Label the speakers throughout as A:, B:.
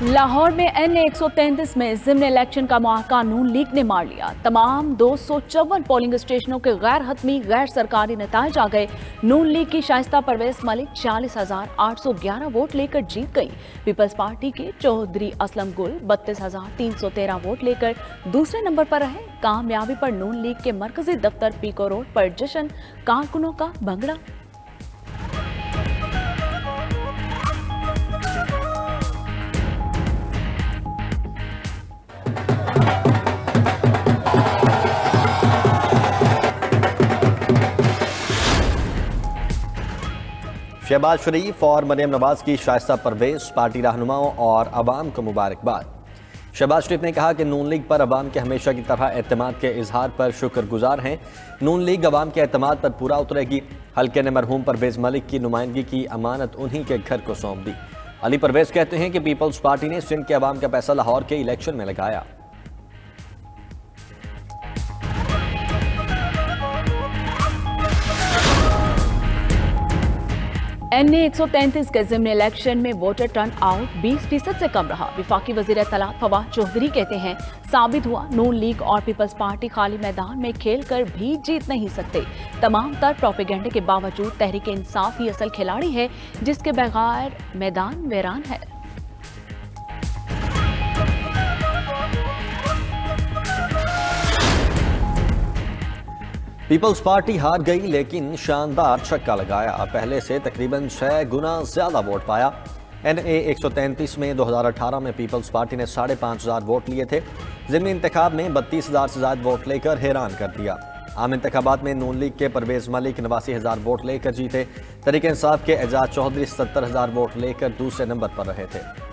A: लाहौर में N133 में ज़िम्न election का मुआहका नून लीग ने मार लिया। तमाम 254 पोलिंग स्टेशनों के गैर हतमी गैर सरकारी नताइज आ गए। नून लीग की शाइस्ता परवेज मलिक 40,811 वोट लेकर जीत गई। पीपल्स पार्टी के चौधरी असलम गुल 32,313 वोट लेकर दूसरे नंबर पर रहे। कामयाबी पर नून लीग के मरकजी दफ्तर पीको रोड पर जश्न, कारकुनों का भंगड़ा।
B: शहबाज शरीफ और मरियम नवाज की शाइस्ता परवेज पार्टी रहनुमाओं और अवाम को मुबारकबाद। शहबाज शरीफ ने कहा कि नून लीग पर अवाम के हमेशा की तरह एतमाद के इजहार पर शुक्रगुजार हैं। नून लीग अवाम के एतमाद पर पूरा उतरेगी। हल्के ने मरहूम परवेज मलिक की नुमाइंदगी की अमानत उन्हीं के घर को सौंप दी। अली परवेज कहते हैं कि पीपल्स पार्टी ने सिंध के अवाम का पैसा लाहौर के इलेक्शन में लगाया।
A: N133 के ज़िम्न इलेक्शन में वोटर टर्न आउट 20% से कम रहा। विफाकी वज़ीर इत्तलात फवाद चौधरी कहते हैं, साबित हुआ नून लीग और पीपल्स पार्टी खाली मैदान में खेल कर भी जीत नहीं सकते। तमाम तर प्रोपेगेंडे के बावजूद तहरीक इंसाफ ही असल खिलाड़ी है, जिसके बगैर मैदान वीरान है।
B: पीपल्स पार्टी हार गई लेकिन शानदार छक्का लगाया। पहले से तकरीबन 6 गुना ज्यादा वोट पाया। NA133 में 2018 में पीपल्स पार्टी ने 5,500 वोट लिए थे। ज़िमनी इंतखाब में 32,000 से ज्यादा वोट लेकर हैरान कर दिया। आम इंतखाबात में नून लीग के परवेज मलिक 89,000 वोट लेकर जीते। तहरीक इंसाफ के एजाज चौधरी 70,000 वोट लेकर दूसरे नंबर पर रहे थे।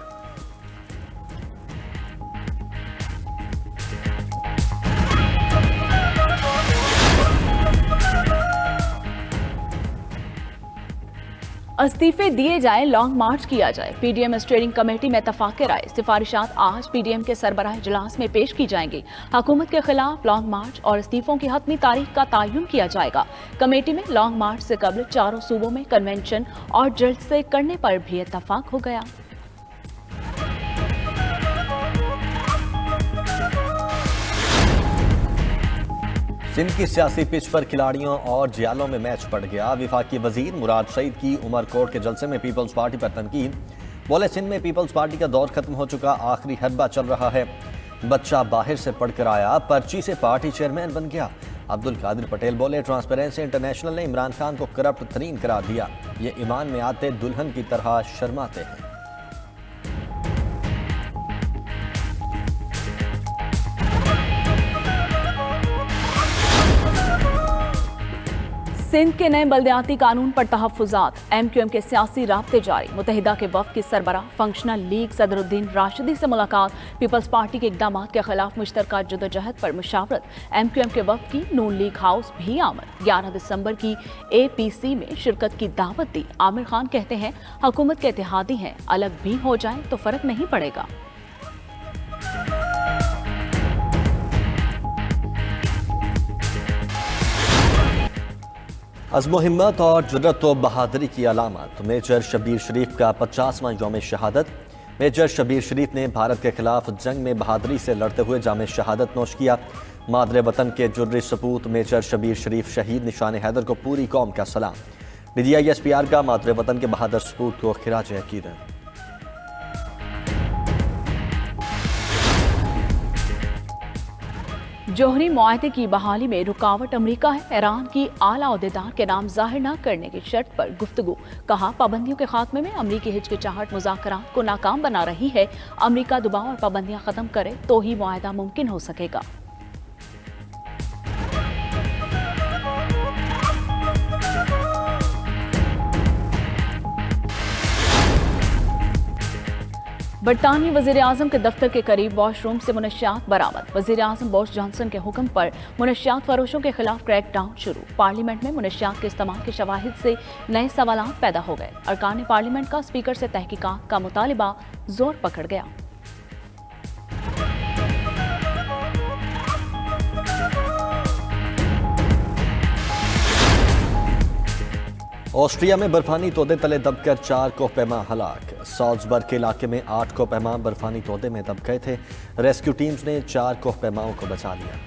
A: इस्तीफे दिए जाए, लॉन्ग मार्च किया जाए। पीडीएम स्टीयरिंग कमेटी में इत्तफाक राय। सिफारिशात आज पीडीएम के सरबराह इजलास में पेश की जाएंगी। हुकूमत के खिलाफ लॉन्ग मार्च और इस्तीफों की हतमी तारीख का तयन किया जाएगा। कमेटी में लॉन्ग मार्च से कबल चारों सूबों में कन्वेंशन और जलसे करने पर भी इत्तफाक हो गया।
B: सिंध की सियासी पिच पर खिलाड़ियों और जियालों में मैच पड़ गया। विफाकी वजीर मुराद सईद की उमरकोट के जलसे में पीपल्स पार्टी पर तनकीद। बोले, सिंध में पीपल्स पार्टी का दौर खत्म हो चुका, आखिरी हरबा चल रहा है। बच्चा बाहर से पढ़कर आया, पर्ची से पार्टी चेयरमैन बन गया। अब्दुल कादिर पटेल बोले, ट्रांसपेरेंसी इंटरनेशनल ने इमरान खान को करप्ट तरीन करार दिया। ये ईमान में आते दुल्हन की तरह शर्माते हैं।
A: सिंध के नए बल्दियाती कानून पर तहफ्फुज़ात। MQM के सियासी राब्ते जारी। मुत्तहिदा के वफ़द की सरबराह फंक्शनल लीग सदरुद्दीन राशिदी से मुलाकात। पीपल्स पार्टी के इक़दामात के खिलाफ मुश्तरका जदोजहद पर मुशावरत। MQM के वफ़द की नून लीग हाउस भी आमद। 11 दिसंबर की APC में शिरकत की दावत दी। आमिर खान कहते हैं, हुकूमत के इत्तेहादी हैं, अलग भी हो जाए तो फ़र्क नहीं पड़ेगा।
B: अज़्म हिम्मत और जुर्रत व बहादुरी की अलामत। मेजर शब्बीर शरीफ का 50वां यौम शहादत। मेजर शब्बीर शरीफ ने भारत के खिलाफ जंग में बहादुरी से लड़ते हुए जाम शहादत नोश किया। मादरे वतन के जुर्री सपूत मेजर शब्बीर शरीफ शहीद निशान हैदर को पूरी कौम का सलाम। DGI-SPR का मादरे वतन के बहादुर सपूत को खिराज अकीदत।
A: जोहरी मुआहदे की बहाली में रुकावट अमरीका है। ईरान की आला ओहदेदार के नाम जाहिर न करने की शर्त पर गुफ्तगू। कहा, पाबंदियों के खात्मे में अमरीकी हिचकिचाहट मुज़ाकरात को नाकाम बना रही है। अमरीका दबाव और पाबंदियां खत्म करे तो ही मुआहदा मुमकिन हो सकेगा। बरतानवी वज़ीर आज़म के दफ्तर के करीब वॉशरूम से मुनशियात बरामद। वज़ीर आज़म बोरिस जॉनसन के हुक्म पर मुनशियात फरोशों के खिलाफ क्रैकडाउन शुरू। पार्लियामेंट में मुनशियात के इस्तेमाल के शवाहिद से नए सवालात पैदा हो गए। अरकान पार्लियामेंट का स्पीकर से तहकीकात का मुतालिबा जोर पकड़ गया।
B: ऑस्ट्रिया में बर्फानी तोदे तले दबकर 4 कोहपैमा हलाक। साल्ज़बर्ग के इलाके में 8 कोहपैमा बर्फानी तोदे में दब गए थे। रेस्क्यू टीम्स ने 4 कोहपैमाओं को बचा लिया।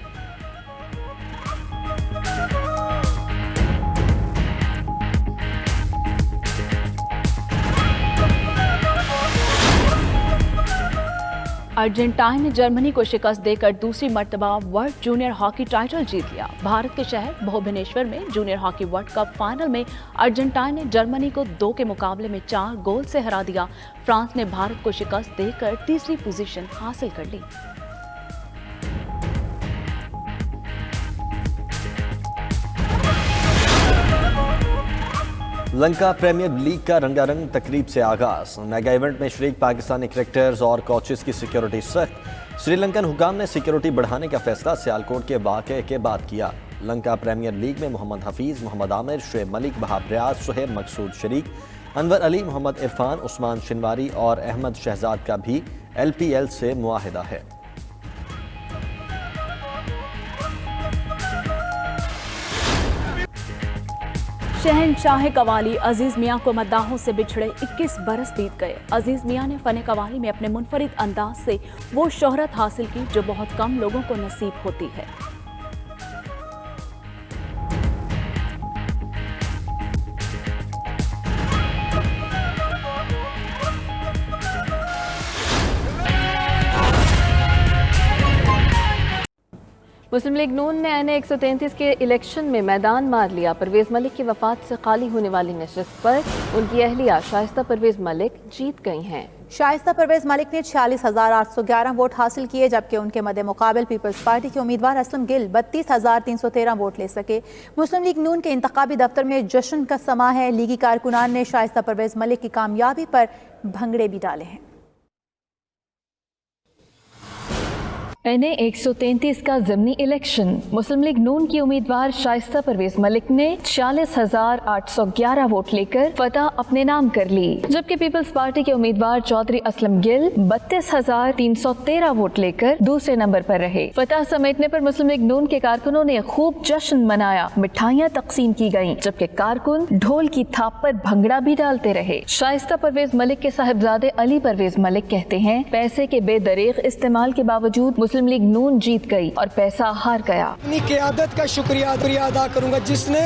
A: अर्जेंटाइन ने जर्मनी को शिकस्त देकर दूसरी मर्तबा वर्ल्ड जूनियर हॉकी टाइटल जीत लिया। भारत के शहर भुवनेश्वर में junior hockey world cup final में अर्जेंटाइन ने जर्मनी को 2 के मुकाबले में 4 गोल से हरा दिया। फ्रांस ने भारत को शिकस्त देकर तीसरी पोजीशन हासिल कर ली।
B: लंका प्रीमियर लीग का रंगारंग तकरीब से आगाज। मेगा इवेंट में शरीक पाकिस्तानी क्रिकेटर्स और कोचेस की सिक्योरिटी सख्त। श्रीलंकन हुकाम ने सिक्योरिटी बढ़ाने का फैसला सियालकोट के वाक़े के बाद किया। लंका प्रीमियर लीग में मोहम्मद हफीज, मोहम्मद आमिर, शुएब मलिक, वहाब रियाज, सुहेब मकसूद शरीक, अनवर अली, मोहम्मद इरफान, उस्मान शिनवारी और अहमद शहजाद का भी LPL से मुआहिदा है।
A: शहनशाह कवाली अजीज मियां को मद्दाहों से बिछड़े 21 बरस बीत गए। अजीज मियां ने फन कवाली में अपने मुनफरिद अंदाज से वो शोहरत हासिल की जो बहुत कम लोगों को नसीब होती है।
C: मुस्लिम लीग नून ने NA 133 के इलेक्शन में मैदान मार लिया। परवेज मलिक की वफात से खाली होने वाली नशिस्त पर उनकी अहलिया शाइस्ता परवेज मलिक जीत गई हैं।
D: शाइस्ता परवेज मलिक ने 46,811 वोट हासिल किए, जबकि उनके मद्दे मुकाबिल पीपल्स पार्टी के उम्मीदवार असलम गिल 32,313 वोट ले सके। मुस्लिम लीग नून के इंतखाबी दफ्तर में जश्न का समा है। लीगी कारकुनान ने शाइस्ता परवेज मलिक की कामयाबी पर भंगड़े भी डाले हैं।
C: NA 133 का ज़िमनी इलेक्शन। मुस्लिम लीग नून की उम्मीदवार शाइस्ता परवेज मलिक ने 46,811 वोट लेकर फतह अपने नाम कर ली, जबकि पीपल्स पार्टी के उम्मीदवार चौधरी असलम गिल 32,313 वोट लेकर दूसरे नंबर पर रहे। फतह समेटने पर मुस्लिम लीग नून के कारकुनों ने खूब जश्न मनाया, मिठाइयाँ तकसीम की गयी, जबकि कारकुन ढोल की थाप पर भंगड़ा भी डालते रहे। शाइस्ता परवेज मलिक के साहिबजादे अली परवेज मलिक कहते हैं, पैसे के बेदरीग इस्तेमाल के बावजूद मुस्लिम लीग नून जीत गई और पैसा हार गया।
E: अपनी क़यादत का शुक्रिया अदा करूंगा जिसने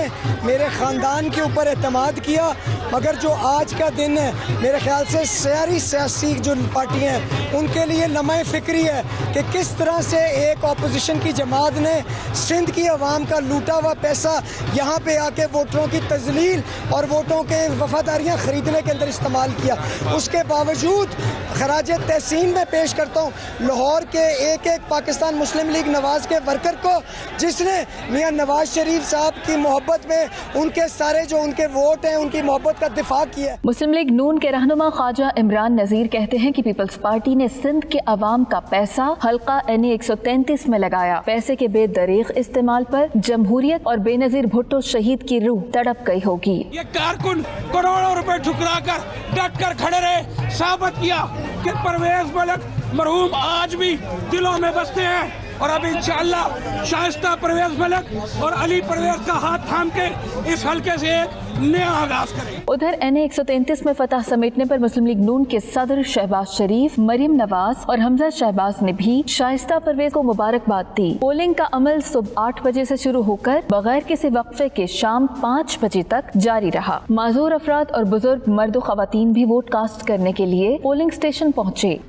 E: मेरे खानदान के ऊपर एतमाद किया। मगर जो आज का दिन है, मेरे ख्याल से सारी सियासी जो पार्टियां हैं उनके लिए लम्हे फिक्री है कि किस तरह से एक अपोजिशन की जमात ने सिंध की आवाम का लूटा हुआ पैसा यहाँ पे आके वोटरों की तजलील और वोटों के वफादारियाँ खरीदने के अंदर इस्तेमाल किया। उसके बावजूद खराज तहसीन में पेश करता हूँ लाहौर के एक पाकिस्तान मुस्लिम लीग नवाज के वर्कर को, जिसने मियां नवाज शरीफ साहब की मोहब्बत में उनके सारे जो उनके वोट हैं उनकी मोहब्बत का दिफा किया।
C: मुस्लिम लीग नून के रहनुमा ख्वाजा इमरान नजीर कहते हैं कि पीपल्स पार्टी ने सिंध के अवाम का पैसा हल्का NA 133 में लगाया। पैसे के बेदरीग इस्तेमाल पर जमहूरियत और बेनजीर भुट्टो शहीद की रूह तड़प गई होगी।
F: ये कारकुन करोड़ों रुपए ठुकरा कर डट कर खड़े रहे, साबित किया कि परवेज मलिक मरहूम आज भी दिलों में बसते हैं। और अब इंशाअल्लाह शाइस्ता परवेज मलिक और अली परवेज का हाथ थाम के इस हल्के से एक नया आगाज करें।
C: उधर NA 133 में फतह समेटने पर मुस्लिम लीग नून के सदर शहबाज शरीफ, मरियम नवाज और हमजा शहबाज ने भी शाइस्ता परवेज को मुबारकबाद दी। पोलिंग का अमल सुबह 8 बजे से शुरू होकर बगैर किसी वक्फे के शाम 5 बजे तक जारी रहा। माजूर अफराद और बुजुर्ग मर्द व खवातीन भी वोट कास्ट करने के लिए पोलिंग स्टेशन पहुँचे।